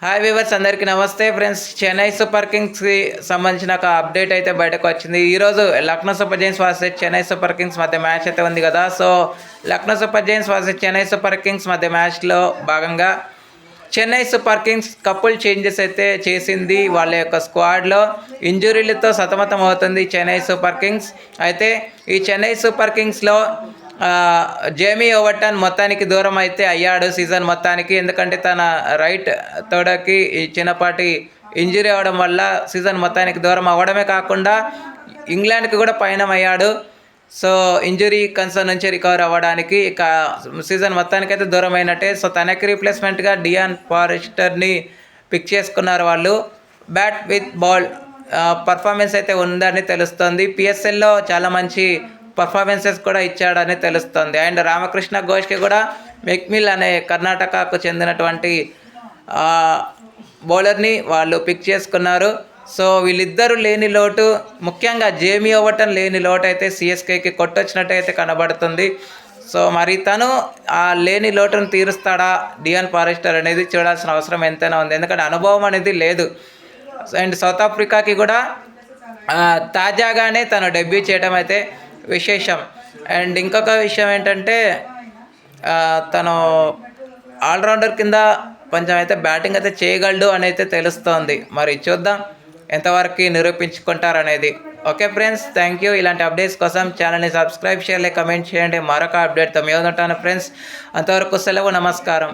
Hi viewers, అందరికీ నమస్తే friends. Chennai super కింగ్స్కి సంబంధించిన ఒక అప్డేట్ అయితే బయటకు వచ్చింది. ఈరోజు Lucknow super giants versus Chennai super kings మధ్య మ్యాచ్ అయితే ఉంది కదా. So Lucknow super giants versus Chennai super kings మధ్య మ్యాచ్లో భాగంగా Chennai super kings couple changes అయితే చేసింది. వాళ్ళ యొక్క స్క్వాడ్లో ఇంజురీలతో సతమతం అవుతుంది చెన్నై సూపర్ కింగ్స్. అయితే ఈ చెన్నై సూపర్ కింగ్స్లో జేమీ ఓవర్టన్ మొత్తానికి దూరం అయితే అయ్యాడు సీజన్ మొత్తానికి. ఎందుకంటే తన రైట్ తోడకి ఈ చిన్నపాటి ఇంజురీ అవ్వడం వల్ల సీజన్ మొత్తానికి దూరం అవ్వడమే కాకుండా ఇంగ్లాండ్కి కూడా పయనం అయ్యాడు. సో ఇంజురీ కన్సర్న్ నుంచి రికవర్ అవ్వడానికి ఇక సీజన్ మొత్తానికైతే దూరం అయినట్టే. సో తనకి రీప్లేస్మెంట్గా డియాన్ ఫారెస్టర్ని పిక్ చేసుకున్నారు వాళ్ళు. బ్యాట్ విత్ బాల్ పర్ఫార్మెన్స్ అయితే ఉందని తెలుస్తుంది. పిఎస్ఎల్లో చాలా మంచి పర్ఫార్మెన్సెస్ కూడా ఇచ్చాడని తెలుస్తుంది. అండ్ రామకృష్ణ ఘోష్కి కూడా మెక్మిల్ అనే కర్ణాటకకు చెందినటువంటి బౌలర్ని వాళ్ళు పిక్ చేసుకున్నారు. సో వీళ్ళిద్దరూ లేని లోటు, ముఖ్యంగా జేమీ ఓవర్టన్ లేని లోటు అయితే సిఎస్కేకి కొట్టొచ్చినట్టయితే కనబడుతుంది. సో మరి తను ఆ లేని లోటును తీరుస్తాడా డియాన్ ఫారెస్టర్ అనేది చూడాల్సిన అవసరం ఎంతైనా ఉంది. ఎందుకంటే అనుభవం అనేది లేదు. అండ్ సౌత్ ఆఫ్రికాకి కూడా తాజాగానే తను డెబ్యూ చేయడం అయితే విశేషం. అండ్ ఇంకొక విషయం ఏంటంటే తను ఆల్రౌండర్ కింద కొంచెం అయితే బ్యాటింగ్ అయితే చేయగలడు అని అయితే తెలుస్తోంది. మరి చూద్దాం ఎంతవరకు నిరూపించుకుంటారనేది. Okay friends, thank you. ఇలాంటి అప్డేట్స్ కోసం ఛానల్ని సబ్స్క్రైబ్ చేయాలి, కమెంట్ చేయండి. మరొక అప్డేట్తో మేము ఉంటాను ఫ్రెండ్స్. అంతవరకు సెలవు, నమస్కారం.